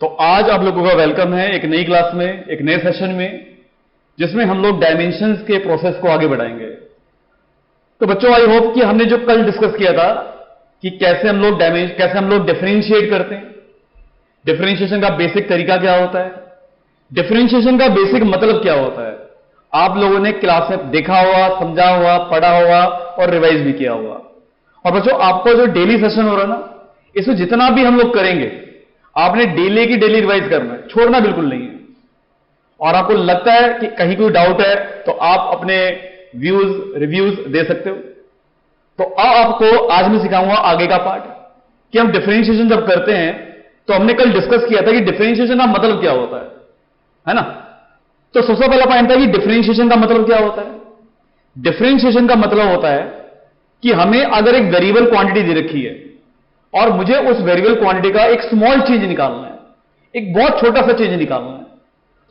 तो आज आप लोगों का वेलकम है एक नई क्लास में, एक नए सेशन में, जिसमें हम लोग डायमेंशंस के प्रोसेस को आगे बढ़ाएंगे। तो बच्चों, आई होप कि हमने जो कल डिस्कस किया था कि कैसे हम लोग डिफरेंशिएट करते हैं, डिफरेंशिएशन का बेसिक तरीका क्या होता है, डिफरेंशिएशन का बेसिक मतलब क्या होता है, आप लोगों ने क्लास में देखा हुआ, समझा हुआ, पढ़ा हुआ और रिवाइज भी किया हुआ। और बच्चों, आपको जो डेली सेशन हो रहा है ना, इसमें जितना भी हम लोग करेंगे आपने डेली की डेली रिवाइज करना है, छोड़ना बिल्कुल नहीं है। और आपको लगता है कि कहीं कोई डाउट है तो आप अपने रिव्यूज दे सकते हो। तो आपको आज मैं सिखाऊंगा आगे का पार्ट कि हम डिफरेंशिएशन जब करते हैं तो हमने कल डिस्कस किया था कि डिफरेंशिएशन का मतलब क्या होता है ना। तो सबसे पहला पॉइंट था कि डिफरेंशिएशन का मतलब क्या होता है। डिफरेंशिएशन का मतलब होता है कि हमें अगर एक वेरिएबल क्वांटिटी दे रखी है और मुझे उस वेरिएबल क्वांटिटी का एक स्मॉल चेंज निकालना है, एक बहुत छोटा सा चेंज निकालना है।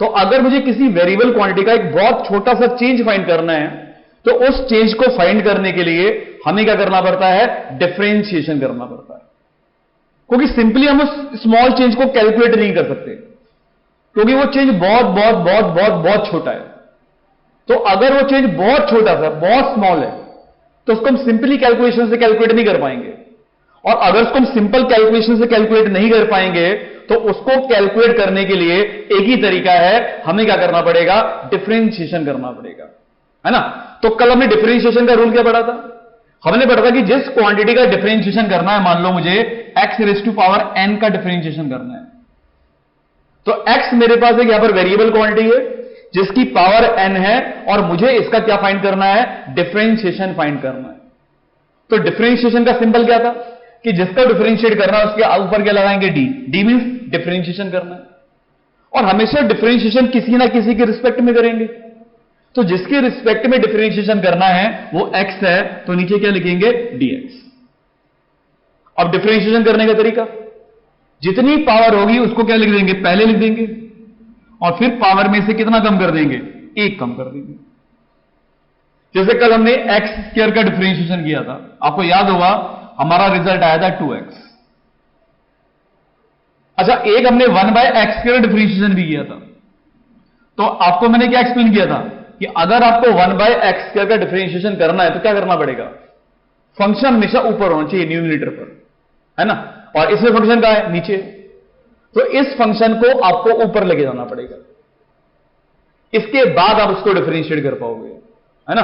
तो अगर मुझे किसी वेरिएबल क्वांटिटी का एक बहुत छोटा सा चेंज फाइंड करना है तो उस चेंज को फाइंड करने के लिए हमें क्या करना पड़ता है, डिफरेंशिएशन करना पड़ता है। क्योंकि सिंपली हम उस स्मॉल चेंज को कैलकुलेट नहीं कर सकते, क्योंकि वो चेंज बहुत बहुत बहुत बहुत बहुत छोटा है। तो अगर वो चेंज बहुत छोटा सा, बहुत स्मॉल है, तो उसको हम सिंपली कैलकुलेशन से कैलकुलेट नहीं कर पाएंगे। और अगर उसको हम सिंपल कैलकुलेशन से कैलकुलेट नहीं कर पाएंगे तो उसको कैलकुलेट करने के लिए एक ही तरीका है, हमें क्या करना पड़ेगा, डिफरेंशिएशन करना पड़ेगा, है ना। तो कल हमने डिफरेंशिएशन का रूल क्या पढ़ा था, हमने पढ़ा था कि जिस क्वांटिटी का डिफरेंशिएशन करना है, मान लो मुझे x⁴n का डिफरेंशिएशन करना है, तो x मेरे पास एक यहां पर वेरिएबल क्वांटिटी है जिसकी पावर n है और मुझे इसका क्या फाइंड करना है, डिफरेंशिएशन फाइंड करना है। तो डिफरेंशिएशन का सिंबल क्या था कि जिसका डिफरेंशिएट करना है उसके ऊपर क्या लगाएंगे, डी मींस डिफरेंशिएशन करना है। और हमेशा डिफरेंशिएशन किसी ना किसी के रिस्पेक्ट में करेंगे, तो जिसके रिस्पेक्ट में डिफरेंशिएशन करना है वो x है, तो नीचे क्या लिखेंगे, dx। अब डिफरेंशिएशन करने का तरीका, जितनी पावर होगी उसको क्या लिख देंगे, पहले लिख देंगे, और फिर पावर में से कितना कम कर देंगे, एक कम कर देंगे। जैसे कल हमने x² का डिफरेंशिएशन किया था, आपको याद होगा हमारा रिजल्ट आया था 2x। अच्छा, एक हमने 1/x² डिफरेंशिएशन भी किया था। तो आपको मैंने क्या एक्सप्लेन किया था कि अगर आपको 1/x² का डिफरेंशिएशन करना है तो क्या करना पड़ेगा, फंक्शन हमेशा ऊपर होना चाहिए, न्यूमरेटर पर, है ना। और इसमें फंक्शन कहां है, नीचे। तो इस फंक्शन को आपको ऊपर लेके जाना पड़ेगा, इसके बाद आप उसको डिफरेंशिएट कर पाओगे, है ना।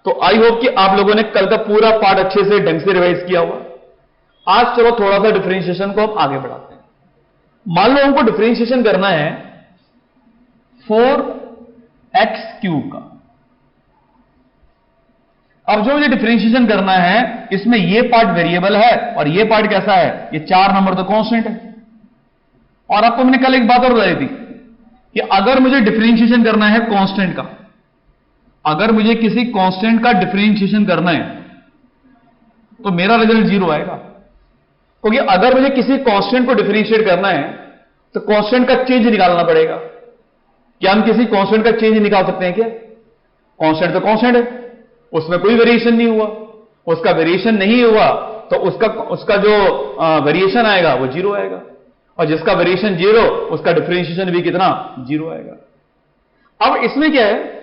तो आई होप कि आप लोगों ने कल का पूरा पार्ट अच्छे से ढंग से रिवाइज किया हुआ। आज चलो थोड़ा सा डिफरेंशिएशन को हम आगे बढ़ाते हैं। मान लो हमको डिफरेंशिएशन करना है 4x³ का। अब जो मुझे डिफरेंशिएशन करना है इसमें ये पार्ट वेरिएबल है और ये पार्ट कैसा है, ये 4 नंबर तो कांस्टेंट है। और आपको मैंने कल एक बात और बताई थी कि अगर मुझे डिफरेंशिएशन करना है कांस्टेंट का, अगर मुझे किसी कांस्टेंट का डिफरेंशिएशन करना है तो मेरा रिजल्ट 0 आएगा। क्योंकि अगर मुझे किसी कांस्टेंट को डिफरेंशिएट करना है तो कांस्टेंट का चेंज निकालना पड़ेगा। क्या हम किसी कांस्टेंट का चेंज निकाल सकते हैं क्या? कांस्टेंट तो कांस्टेंट है, उसमें कोई वेरिएशन नहीं हुआ। उसका वेरिएशन नहीं हुआ तो उसका जो वेरिएशन आएगा वो 0 आएगा, और जिसका वेरिएशन 0 उसका डिफरेंशिएशन भी कितना, 0 आएगा। अब इसमें क्या है,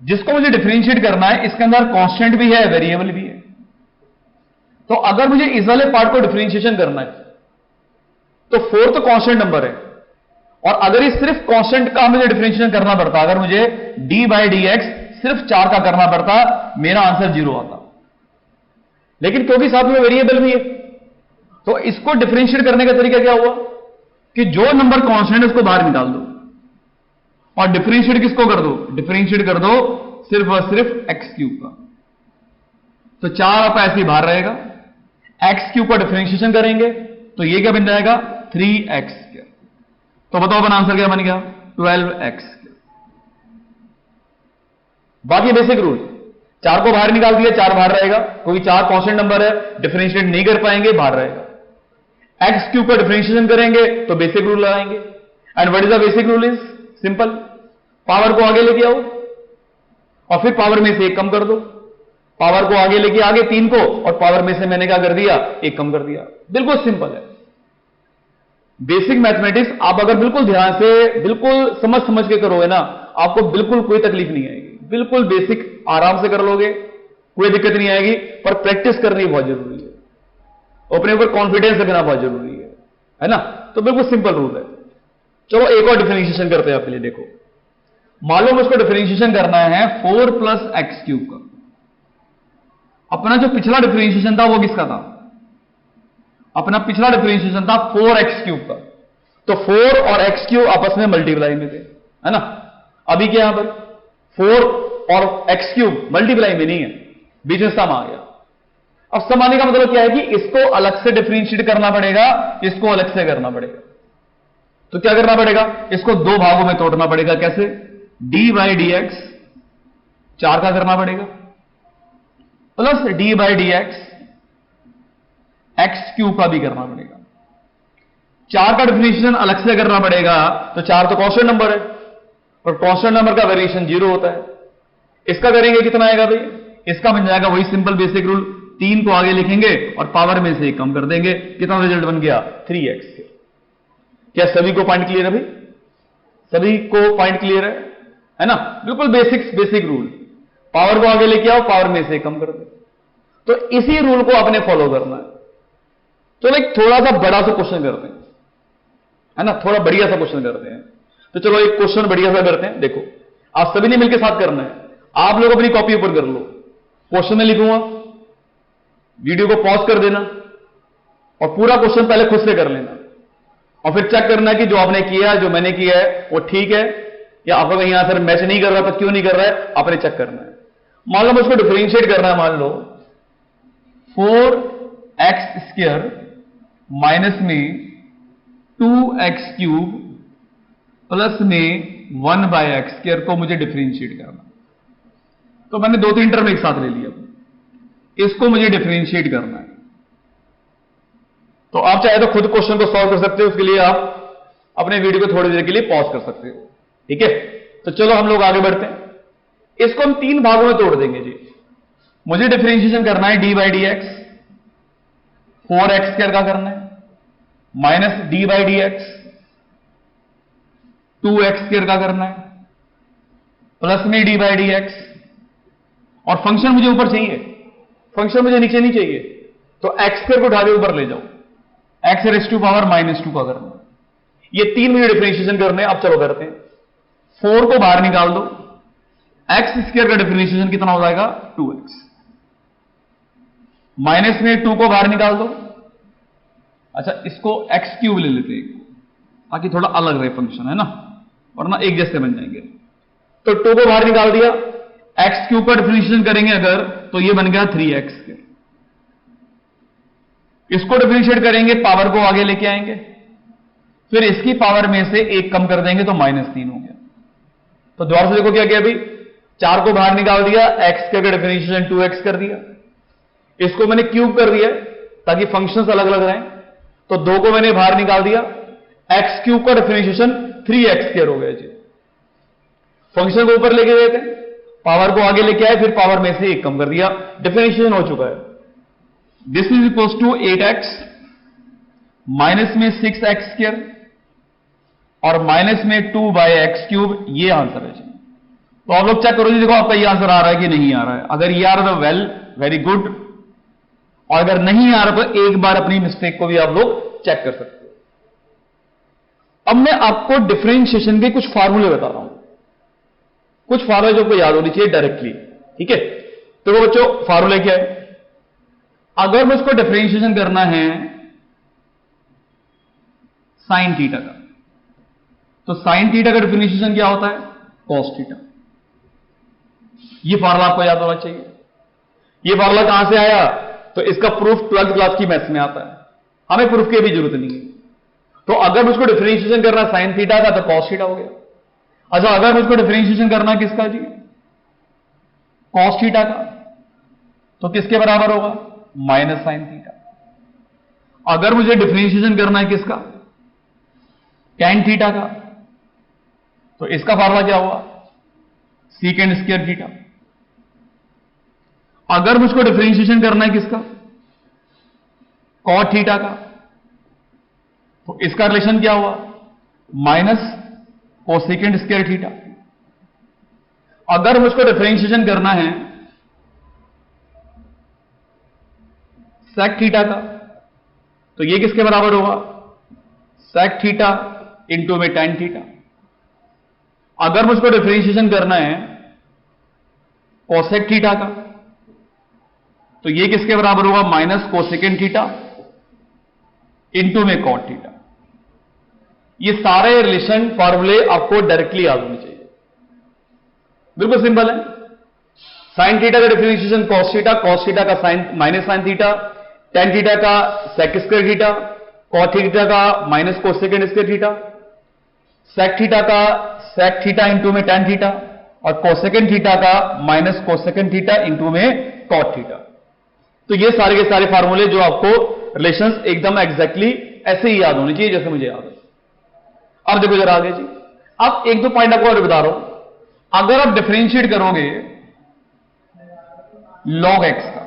जिसको मुझे डिफरेंशिएट करना है इसके अंदर कांस्टेंट भी है, वेरिएबल भी है। तो अगर मुझे इस वाले पार्ट को डिफरेंशिएशन करना है तो 4 तो कांस्टेंट नंबर है, और अगर ये सिर्फ कांस्टेंट का मुझे डिफरेंशिएशन करना पड़ता, अगर मुझे d/dx सिर्फ 4 का करना पड़ता, मेरा आंसर 0 आता। लेकिन क्योंकि साथ में वेरिएबल भी है तो इसको डिफरेंशिएट करने का तरीका क्या हुआ कि जो नंबर कांस्टेंट है उसको बाहर निकाल दो और डिफरेंशिएट किसको कर दो, डिफरेंशिएट कर दो सिर्फ और सिर्फ x³ का। तो 4 आपका ऐसे ही बाहर रहेगा, x³ का डिफरेंशिएशन करेंगे तो ये क्या बन जाएगा, 3x²। तो बताओ अपन आंसर क्या बन गया, 12x²। बाकी बेसिक रूल, 4 को बाहर निकाल दिया, 4 बाहर रहेगा क्योंकि 4 कांस्टेंट नंबर है, डिफरेंशिएट नहीं कर पाएंगे, बाहर रहेगा। x³ का डिफरेंशिएशन करेंगे तो बेसिक रूल लगाएंगे। And what is the basic rule, is simple, power को आगे लेके आओ और फिर पावर में से 1 कम कर दो। पावर को आगे लेके आगे 3 को, और पावर में से मैंने क्या कर दिया, 1 कम कर दिया। बिल्कुल सिंपल है। बेसिक मैथमेटिक्स आप अगर बिल्कुल ध्यान से बिल्कुल समझ समझ के करोगे ना, आपको बिल्कुल कोई तकलीफ नहीं आएगी, बिल्कुल बेसिक आराम से कर लोगे, कोई दिक्कत नहीं आएगी। पर प्रैक्टिस करनी बहुत जरूरी है, अपने ऊपर कॉन्फिडेंस रखना बहुत जरूरी है ना। तो बिल्कुल सिंपल रूल है। चलो एक और डिफरेंशिएशन करते हैं आपके लिए। देखो, मान लो मुझको डिफरेंशिएशन करना है 4 प्लस एक्स क्यूब का। अपना जो पिछला डिफरेंशिएशन था वो किसका था? अपना पिछला डिफरेंशिएशन था 4x क्यूब का। तो 4 और x क्यूब आपस में मल्टीप्लाई में थे, है ना। अभी क्या यहां पर 4 और x क्यूब मल्टीप्लाई में नहीं है, बीच में सम आ गया। अब सम आने का मतलब क्या है कि इसको अलग से डिफरेंशिएट करना पड़ेगा, इसको अलग से करना पड़ेगा। तो क्या करना पड़ेगा? इसको दो भागों में तोड़ना पड़ेगा। कैसे? डी बाई डी एक्स 4 का करना पड़ेगा, plus D by D x x cube का भी करना पड़ेगा। 4 का डिफरेंशिएशन अलग से करना पड़ेगा। तो 4 तो कांस्टेंट नंबर है, और कांस्टेंट नंबर का वेरिएशन 0 होता है। इसका करेंगे कितना आएगा भाई? इसका बन जाएगा वही सिंपल बेसिक रूल, 3 को आगे लिखेंगे और पावर में से 1 कम कर देंगे। कितना रिजल्ट बन गया? 3x। क्या सभी को पॉइंट क्लियर है भाई? सभी को पॉइंट क्लियर है ना? बिल्कुल बेसिक रूल, पावर को आगे लेके आओ, पावर में से कम कर दो। तो इसी रूल को आपने फॉलो करना है। तो एक थोड़ा सा बड़ा सा क्वेश्चन करते हैं, है ना, थोड़ा बढ़िया सा क्वेश्चन करते हैं। तो चलो एक क्वेश्चन बढ़िया सा करते हैं। देखो, आप सभी ने मिलकर साथ करना है। आप लोग अपनी कॉपी ऊपर कर लो, क्वेश्चन में लिखूंगा, वीडियो को पॉज कर देना और पूरा क्वेश्चन पहले खुद से कर लेना, और फिर चेक करना कि जो आपने किया, जो मैंने किया है वो ठीक है, या आपका कहीं आंसर मैच नहीं कर रहा था, क्यों नहीं कर रहा है, आपने चेक करना है। मान लो मुझको डिफरेंशिएट करना है। मान लो 4x स्क्वायर माइनस में 2x क्यूब प्लस में 1 बाय एक्स स्क्वायर को मुझे डिफरेंशिएट करना। तो मैंने 2-3 टर्म एक साथ ले लिया, इसको मुझे डिफरेंशिएट करना है। तो आप चाहे तो खुद क्वेश्चन को सॉल्व कर सकते हो, उसके लिए आप अपने वीडियो को थोड़ी देर के लिए पॉज कर सकते हो, ठीक है। तो चलो हम लोग आगे बढ़ते हैं। इसको हम 3 भागों में तोड़ देंगे जी। मुझे डिफरेंशिएशन करना है D by D x, 4x square का करना है, minus D by D x 2x square का करना है, प्लस में डी बाई डी एक्स, और फंक्शन मुझे ऊपर चाहिए, फंक्शन मुझे नीचे नहीं चाहिए। तो एक्स स्क्वायर को उठा के ऊपर ले जाओ, एक्स रेज़ टू पावर -2 का करना। ये 3 मुझे डिफरेंशिएशन करने। अब चलो करते हैं। 4 को बाहर निकाल दो, एक्स स्क्वायर का डिफरेंशिएशन कितना हो जाएगा? 2x। माइनस में 2 को बाहर निकाल दो। अच्छा, इसको एक्स क्यूब ले लेते हैं ताकि थोड़ा अलग रहे फंक्शन, है ना, वरना एक जैसे बन जाएंगे। तो 2 को बाहर निकाल दिया, एक्स क्यूब का डिफरेंशिएशन करेंगे अगर, तो ये बन गया 3x। इसको डिफरेंशिएट करेंगे, पावर को आगे लेके आएंगे, फिर इसकी पावर में से 1 कम कर देंगे तो -3 हो गया। तो दोबारा से देखो क्या किया अभी, 4 को बाहर निकाल दिया, एक्स का डिफरेंशिएशन 2x कर दिया, इसको मैंने क्यूब कर दिया ताकि फंक्शंस अलग अलग रहें। तो 2 को मैंने बाहर निकाल दिया, एक्स क्यूब का डिफरेंशिएशन 3x स्क्वायर हो गया जी। फंक्शन को ऊपर लेके गए थे, पावर को आगे लेके आए, फिर पावर में से 1 कम कर दिया, डिफरेंशिएशन हो चुका है। This is equals to 8x minus में 6x स्क्वायर और माइनस में 2 बाय एक्स क्यूब। ये आंसर है जी। तो आप लोग चेक करो जी, देखो आपका ये आंसर आ रहा है कि नहीं आ रहा है। अगर ये आ रहा है तो वेल, वेरी गुड, और अगर नहीं आ रहा तो एक बार अपनी मिस्टेक को भी आप लोग चेक कर सकते हो। अब मैं आपको डिफरेंशिएशन के कुछ फार्मूले बता रहा हूं, कुछ फार्मूले जो आपको याद होनी चाहिए डायरेक्टली, ठीक है। तो वो बच्चों फार्मूला क्या है? अगर मुझको डिफरेंशिएशन करना है साइन थीटा का, तो साइन थीटा का डिफरेंशिएशन क्या होता है? Cos theta. ये फार्मूला आपको याद होना चाहिए। ये फार्मूला कहां से आया? तो इसका प्रूफ 12th क्लास की मैथ्स में आता है, हमें प्रूफ की भी जरूरत नहीं है। तो अगर मुझको डिफरेंशिएशन करना साइन थीटा का तो कॉस थीटा हो गया। अच्छा, अगर मुझको डिफरेंशिएशन करना किसका जी? कॉस थीटा का, तो किसके बराबर होगा? Minus sine theta. अगर मुझे डिफरेंशिएशन करना है किसका? टैन थीटा का, तो इसका फार्मूला क्या हुआ? Secant square theta. अगर मुझको डिफरेंशिएशन करना है किसका? कॉट थीटा का, तो इसका रिलेशन क्या हुआ, माइनस कोसेकेंड स्क्वायर थीटा। अगर मुझको डिफरेंशिएशन करना है सेक थीटा का, तो ये किसके बराबर होगा, सेक थीटा इंटू में टेन थीटा। अगर मुझको डिफरेंशिएशन करना है कोसेक थीटा का, तो ये किसके बराबर होगा, माइनस कोसेकेंड थीटा इंटू में कॉट थीटा। ये सारे रिलेशन फॉर्मूले आपको डायरेक्टली याद होने चाहिए, बिल्कुल सिंपल है। साइन थीटा का डिफरेंशिएशन कॉस थीटा का sine minus sine theta, tan theta का sec square theta, cot theta का minus cosecant square theta, sec theta का सेक थीटा इंटू में टेन थीटा, और कोसेकेंड थीटा का माइनस कोसेकेंड थीटा इंटू में cot theta. तो ये सारे के सारे फार्मूले जो आपको रिलेशंस एकदम एग्जैक्टली ऐसे ही याद होने चाहिए जैसे मुझे याद है। अब देखो जरा आगे जी, अब एक दो पॉइंट आपको और बता रहा हूं। अगर आप डिफरेंशिएट करोगे log x का,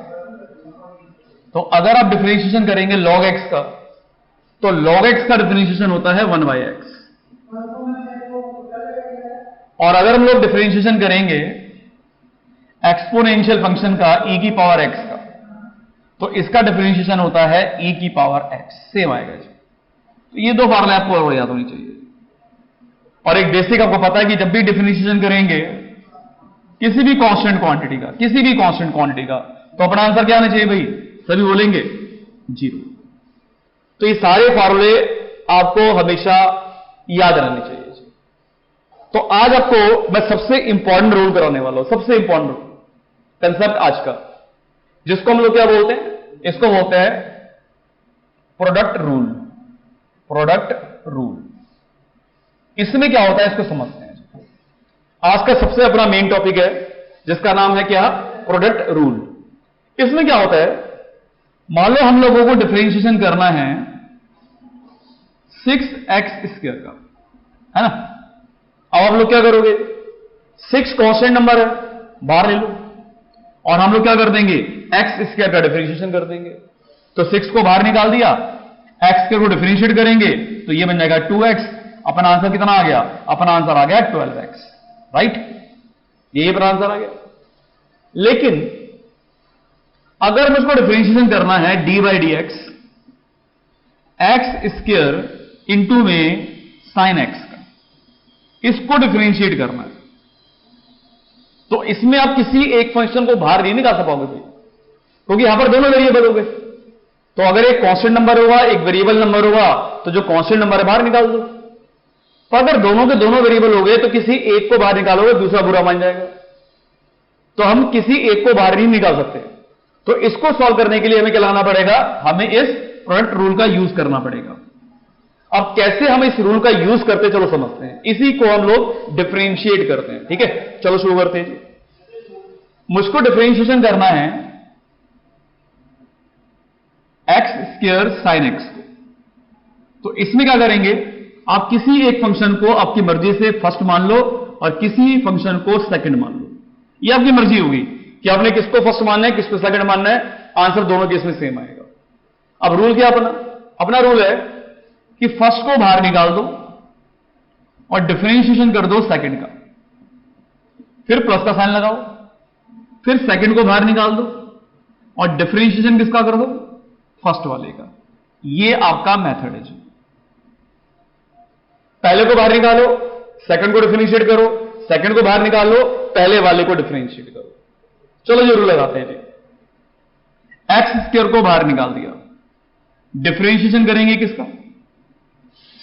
तो अगर आप डिफरेंशिएशन करेंगे log x का, तो log x का डिफरेंशिएशन होता है 1/x। और अगर हम लोग डिफरेंशिएशन करेंगे एक्सपोनेंशियल फंक्शन का e की पावर x का, तो इसका डिफरेंशिएशन होता है e की पावर x। सेम आएगा जी। तो ये दो फार्मूले आपको और याद होनी चाहिए। और एक बेसिक आपको पता है कि जब भी डिफरेंशिएशन करेंगे किसी भी कांस्टेंट क्वांटिटी का, तो अपना आंसर क्या आना चाहिए भाई, सभी बोलेंगे 0। तो ये सारे फार्मूले आपको हमेशा याद रहने चाहिए। तो आज आपको मैं सबसे इंपॉर्टेंट रूल कराने वाला हूं, सबसे इंपॉर्टेंट कंसेप्ट आज का, जिसको हम लोग क्या बोलते हैं, इसको बोलते हैं प्रोडक्ट रूल। इसमें क्या होता है इसको समझते हैं। आज का सबसे अपना मेन टॉपिक है जिसका नाम है क्या, प्रोडक्ट रूल। इसमें क्या होता है, मान लो हम लोगों को डिफरेंशिएशन करना है 6x² का, है ना। अब आप लोग क्या करोगे, 6 कांस्टेंट नंबर है, बाहर ले लो, और हम लोग क्या कर देंगे, x² का डिफरेंशिएशन कर देंगे। तो 6 को बाहर निकाल दिया, x² को डिफरेंशिएट करेंगे तो ये बन जाएगा 2x। अपना आंसर कितना आ गया, अपना आंसर आ गया 12x, राइट। ये अपना आंसर आ गया। लेकिन अगर मुझको डिफरेंशिएशन करना है d/dx x² इंटू में साइन x का, इसको डिफरेंशिएट करना है, तो इसमें आप किसी एक फंक्शन को बाहर नहीं निकाल पाओगे भाई, क्योंकि यहां पर दोनों वेरिएबल हो गए। तो अगर एक कांस्टेंट नंबर होगा, एक वेरिएबल नंबर होगा, तो जो कांस्टेंट नंबर है बाहर निकाल दो। तो अगर दोनों के दोनों वेरिएबल हो गए तो किसी एक को बाहर निकालोगे, दूसरा बुरा मान जाएगा। तो हम किसी एक को बाहर नहीं निकाल सकते। तो इसको सॉल्व करने के लिए हमें क्या लाना पड़ेगा, हमें इस प्रोडक्ट रूल का यूज करना पड़ेगा। अब कैसे हम इस रूल का यूज करते हैं, चलो समझते हैं। इसी को हम लोग डिफरेंशिएट करते हैं, ठीक है। चलो शुरू करते हैं जी। मुझको डिफरेंशिएशन करना है x² sin x को, तो इसमें क्या करेंगे, आप किसी एक फंक्शन को आपकी मर्जी से फर्स्ट मान लो और किसी फंक्शन को सेकंड मान लो। ये आपकी मर्जी होगी कि आपने किसको फर्स्ट मानना है, किसको सेकंड मानना है। आंसर दोनों केस में सेम आएगा। अब रूल क्या अपना रूल है कि फर्स्ट को बाहर निकाल दो और डिफरेंशिएशन कर दो सेकंड का, फिर प्लस का साइन लगाओ, फिर सेकंड को बाहर निकाल दो और डिफरेंशिएशन किसका कर दो, फर्स्ट वाले का। ये आपका मेथड है जी। पहले को बाहर निकालो, सेकंड को डिफरेंशिएट करो, सेकंड को बाहर निकाल लो, पहले वाले को डिफरेंशिएट करो। चलो ये रूल लगाते हैं जी। x² को बाहर निकाल दिया, डिफरेंशिएशन करेंगे किसका,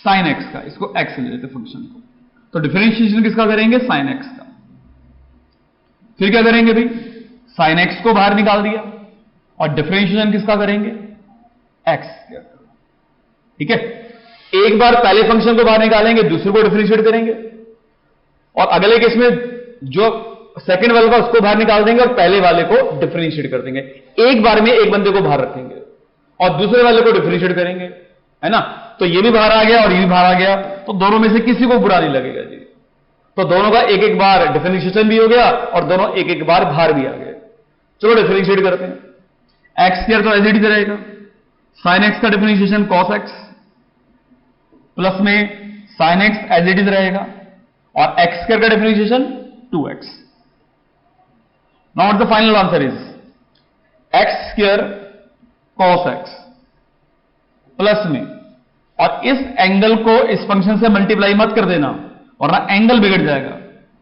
साइन x का। इसको x ले लेते फंक्शन को, तो डिफरेंशिएशन किसका करेंगे, साइन x का। फिर क्या करेंगे भाई, साइन x को बाहर निकाल दिया और डिफरेंशिएशन किसका करेंगे, x²। ठीक है। एक बार पहले फंक्शन को बाहर निकालेंगे, दूसरे को डिफरेंशिएट करेंगे, और अगले केस में जो सेकंड वाले का उसको बाहर निकाल देंगे और पहले वाले को डिफरेंशिएट कर देंगे। एक बार में एक बंदे को बाहर रखेंगे और दूसरे वाले को डिफरेंशिएट करेंगे, है ना। तो ये भी बाहर आ गया और ये भी बाहर आ गया, तो दोनों में से किसी को बुरा नहीं लगेगा जी। तो दोनों का एक एक बार डिफरेंशिएशन भी हो गया और दोनों एक एक बार बाहर भी आ गए। चलो डिफरेंशिएट करते हैं। x² तो एज इट इज रहेगा, साइन x का डिफरेंशिएशन cos x, प्लस में sin x as it is रहेगा और x स्क्वायर का differentiation 2x। Now the final answer is x square cos x plus में, और इस एंगल को इस फंक्शन से मल्टीप्लाई मत कर देना वरना एंगल बिगड़ जाएगा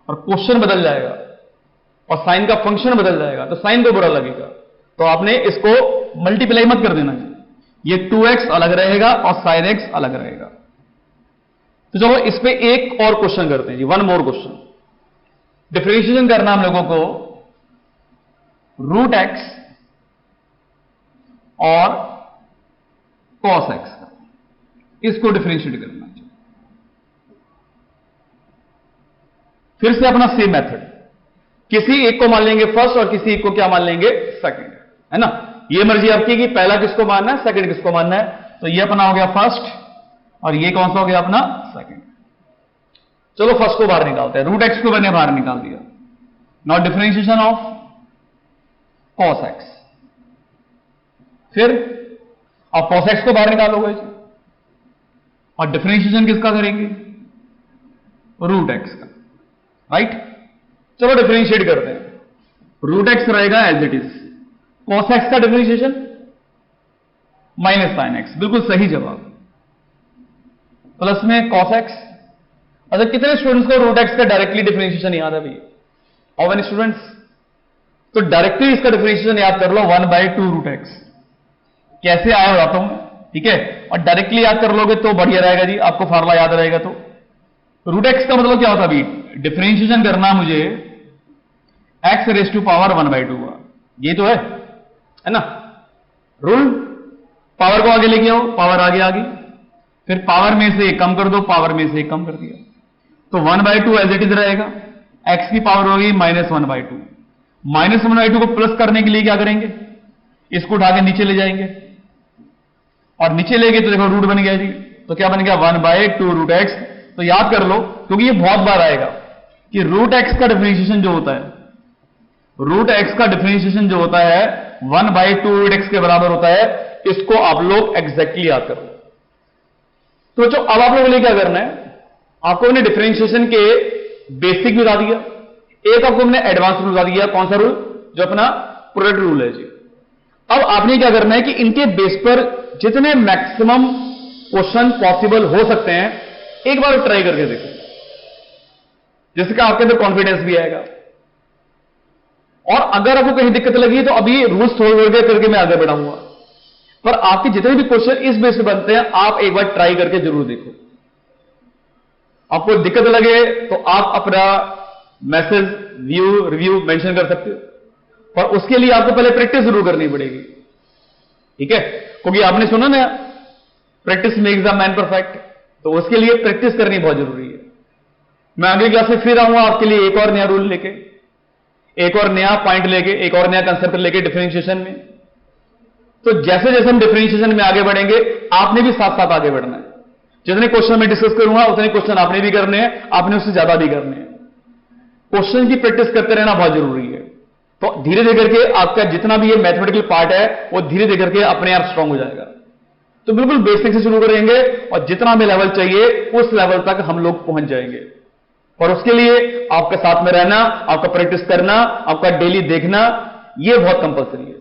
और क्वेश्चन बदल जाएगा और साइन का फंक्शन बदल जाएगा तो साइन को बुरा लगेगा। तो आपने इसको मल्टीप्लाई मत कर देना, ये 2x अलग रहेगा और sin x अलग रहेगा। तो चलो इस पे एक और क्वेश्चन करते हैं जी, वन मोर क्वेश्चन। डिफरेंशिएशन करना हम लोगों को रूट एक्स और cos x का, इसको डिफरेंशिएट करना चाहिए। फिर से अपना सेम मेथड, किसी एक को मान लेंगे फर्स्ट और किसी एक को क्या मान लेंगे सेकंड, है ना। ये मर्जी आपकी कि पहला किसको मानना है सेकंड किसको मानना है। तो ये अपना हो गया फर्स्ट और ये कौन सा हो गया अपना सेकंड। चलो फर्स्ट को बाहर निकालते हैं, रूट एक्स को मैंने बाहर निकाल दिया। Now differentiation of cos x, फिर आप cos x को बाहर निकालोगे और डिफरेंशिएशन किसका करेंगे रूट एक्स का, राइट। चलो डिफरेंशिएट करते हैं, रूट एक्स रहेगा as it is, cos x का डिफरेंशिएशन माइनस sin x, बिल्कुल सही जवाब, प्लस में cos x। अच्छा कितने स्टूडेंट्स को रूट एक्स का डायरेक्टली डिफरेंशिएशन याद है भैया? How many students? तो डायरेक्टली इसका डिफरेंशिएशन याद कर लो 1/2 रूट एक्स। कैसे आया बताता हूं, ठीक है। और डायरेक्टली याद कर लोगे तो बढ़िया रहेगा जी, आपको फार्मूला याद रहेगा। तो रूट एक्स का मतलब क्या होता है अभी? डिफरेंशिएशन करना मुझे x रेज़ टू पावर 1/2 का, ये तो है ना रूल। पावर को आगे लेके आओ, पावर आगे आ गई, फिर पावर में से एक कम कर दो, पावर में से एक कम कर दिया, तो 1/2 एज इट इज रहेगा। x की पावर होगी -1/2। -1/2 को प्लस करने के लिए क्या करेंगे, इसको उठा के नीचे ले जाएंगे और नीचे ले गए तो देखो रूट बन गया जी। तो क्या बन गया 1/2 रूट एक्स। तो याद कर लो क्योंकि ये बहुत बार आएगा कि रूट एक्स का डिफरेंशिएशन जो होता है, रूट एक्स का डिफरेंशिएशन जो होता है 1/2 रूट एक्स के बराबर होता है। इसको आप लोग एग्जैक्टली याद कर लो। तो जो अब आप लोगों ने क्या करना है, आपको हमने डिफरेंशिएशन के बेसिक भी बता दिया, एक आपको हमने एडवांस रूल बता दिया। कौन सा रूल? जो अपना प्रोडक्ट रूल है जी। अब आपने क्या करना है कि इनके बेस पर जितने मैक्सिमम क्वेश्चन पॉसिबल हो सकते हैं एक बार ट्राई करके देखो, जिसका आपके अंदर कॉन्फिडेंस भी आएगा। और अगर आपको कहीं दिक्कत लगी तो अभी रूल्स थोड़े करके मैं आगे बढ़ाऊंगा, पर आपके जितने भी क्वेश्चन इस बेस पे बनते हैं आप एक बार ट्राई करके जरूर देखो। आपको दिक्कत लगे तो आप अपना मैसेज व्यू रिव्यू मेंशन कर सकते हो, पर उसके लिए आपको पहले प्रैक्टिस जरूर करनी पड़ेगी, ठीक है। क्योंकि आपने सुना ना practice makes the man perfect, तो उसके लिए प्रैक्टिस करनी बहुत जरूरी है। मैं अगली क्लास में फिर आऊंगा आपके लिए एक और नया रूल लेके, एक और नया पॉइंट लेके, एक और नया कंसेप्ट लेके डिफरेंशिएशन में। तो जैसे जैसे हम डिफरेंशिएशन में आगे बढ़ेंगे आपने भी साथ साथ आगे बढ़ना है। जितने क्वेश्चन मैं डिस्कस करूंगा उतने क्वेश्चन आपने भी करने हैं, आपने उससे ज्यादा भी करने हैं। क्वेश्चन की प्रैक्टिस करते रहना बहुत जरूरी है। तो धीरे धीरे करके आपका जितना भी ये मैथमेटिकल पार्ट है वो धीरे धीरे करके अपने आप स्ट्रांग हो जाएगा। तो बिल्कुल बेसिक से शुरू करेंगे और जितना भी लेवल चाहिए उस लेवल तक हम लोग पहुंच जाएंगे। और उसके लिए आपके साथ में रहना, आपका प्रैक्टिस करना, आपका डेली देखना, यह बहुत कंपल्सरी है।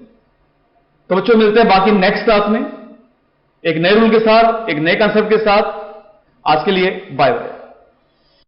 तो बच्चों मिलते हैं बाकी नेक्स्ट क्लास में एक नए रूल के साथ, एक नए कंसेप्ट के साथ। आज के लिए बाय बाय।